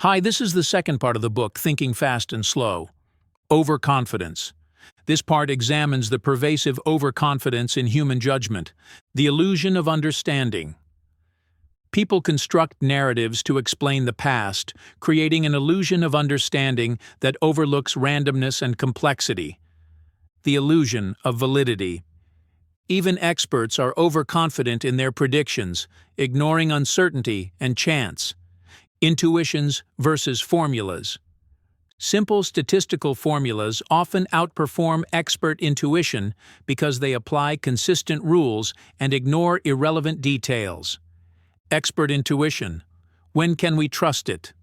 Hi, this is the second part of the book, Thinking Fast and Slow. Overconfidence. This part examines the pervasive overconfidence in human judgment, the illusion of understanding. People construct narratives to explain the past, creating an illusion of understanding that overlooks randomness and complexity. The illusion of validity. Even experts are overconfident in their predictions, ignoring uncertainty and chance. Intuitions versus formulas. Simple statistical formulas often outperform expert intuition because they apply consistent rules and ignore irrelevant details. Expert intuition. When can we trust it?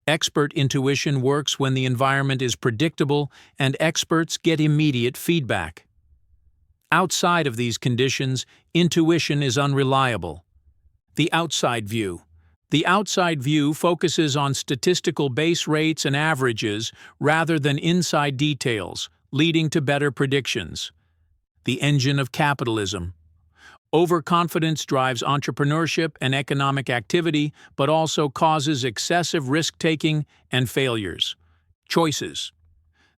Expert intuition works when the environment is predictable and experts get immediate feedback. Outside of these conditions, intuition is unreliable. The outside view. The outside view focuses on statistical base rates and averages rather than inside details, leading to better predictions. The engine of capitalism. Overconfidence drives entrepreneurship and economic activity, but also causes excessive risk-taking and failures. Choices.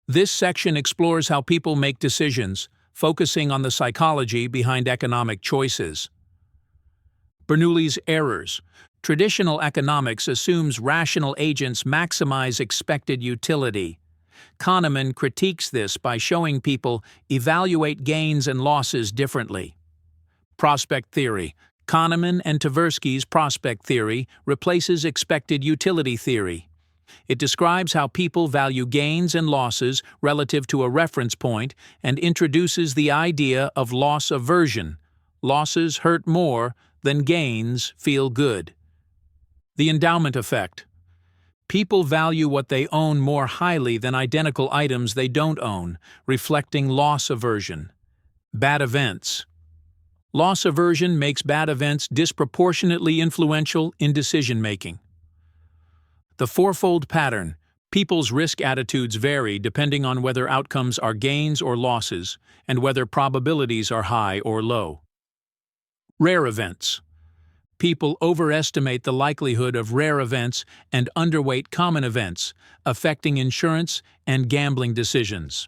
This section explores how people make decisions, focusing on the psychology behind economic choices. Bernoulli's errors. Traditional economics assumes rational agents maximize expected utility. Kahneman critiques this by showing people evaluate gains and losses differently. Prospect theory. Kahneman and Tversky's prospect theory replaces expected utility theory. It describes how people value gains and losses relative to a reference point and introduces the idea of loss aversion. Losses hurt more than gains feel good. The endowment effect. People value what they own more highly than identical items they don't own, reflecting loss aversion. Bad events. Loss aversion makes bad events disproportionately influential in decision-making. The fourfold pattern. People's risk attitudes vary depending on whether outcomes are gains or losses, and whether probabilities are high or low. Rare events. People overestimate the likelihood of rare events and underweight common events, affecting insurance and gambling decisions.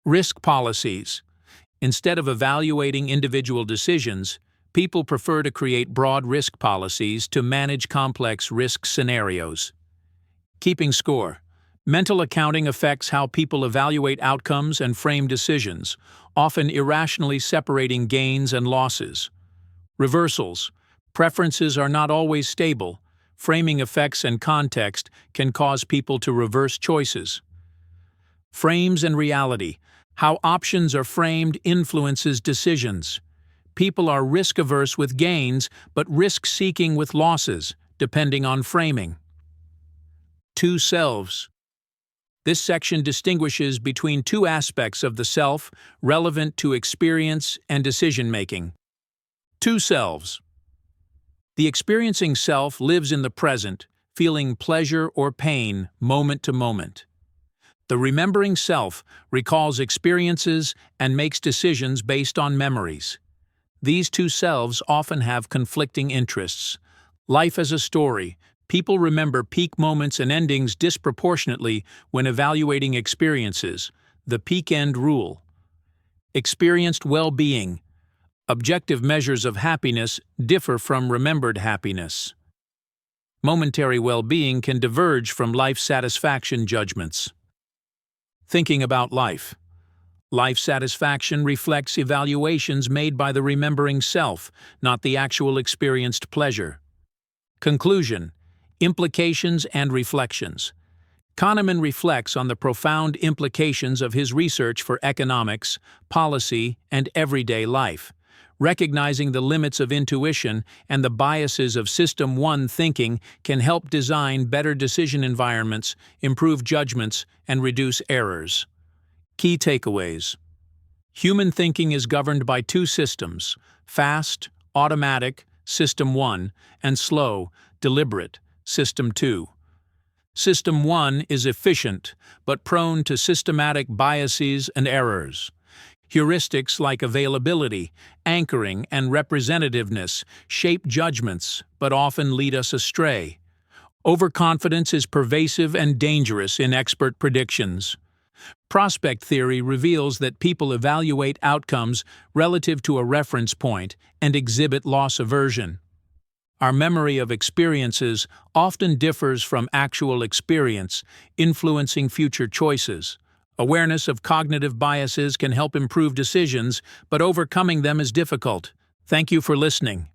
Risk policies. Instead of evaluating individual decisions, people prefer to create broad risk policies to manage complex risk scenarios. Keeping score. Mental accounting affects how people evaluate outcomes and frame decisions, often irrationally separating gains and losses. Reversals. Preferences are not always stable. Framing effects and context can cause people to reverse choices. Frames and reality. How options are framed influences decisions. People are risk-averse with gains, but risk-seeking with losses, depending on framing. Two selves. This section distinguishes between two aspects of the self relevant to experience and decision-making. Two selves. The experiencing self lives in the present, feeling pleasure or pain moment to moment. The remembering self recalls experiences and makes decisions based on memories. These two selves often have conflicting interests. Life as a story. People remember peak moments and endings disproportionately when evaluating experiences, the peak-end rule. Experienced well-being. Objective measures of happiness differ from remembered happiness. Momentary well-being can diverge from life satisfaction judgments. Thinking about life. Life satisfaction reflects evaluations made by the remembering self, not the actual experienced pleasure. Conclusion. Implications and reflections. Kahneman reflects on the profound implications of his research for economics, policy, and everyday life. Recognizing the limits of intuition and the biases of System 1 thinking can help design better decision environments, improve judgments, and reduce errors. Key takeaways. Human thinking is governed by two systems: fast, automatic, System 1, and slow, deliberate, System 2. System 1 is efficient, but prone to systematic biases and errors. Heuristics like availability, anchoring, and representativeness shape judgments, but often lead us astray. Overconfidence is pervasive and dangerous in expert predictions. Prospect theory reveals that people evaluate outcomes relative to a reference point and exhibit loss aversion. Our memory of experiences often differs from actual experience, influencing future choices. Awareness of cognitive biases can help improve decisions, but overcoming them is difficult. Thank you for listening.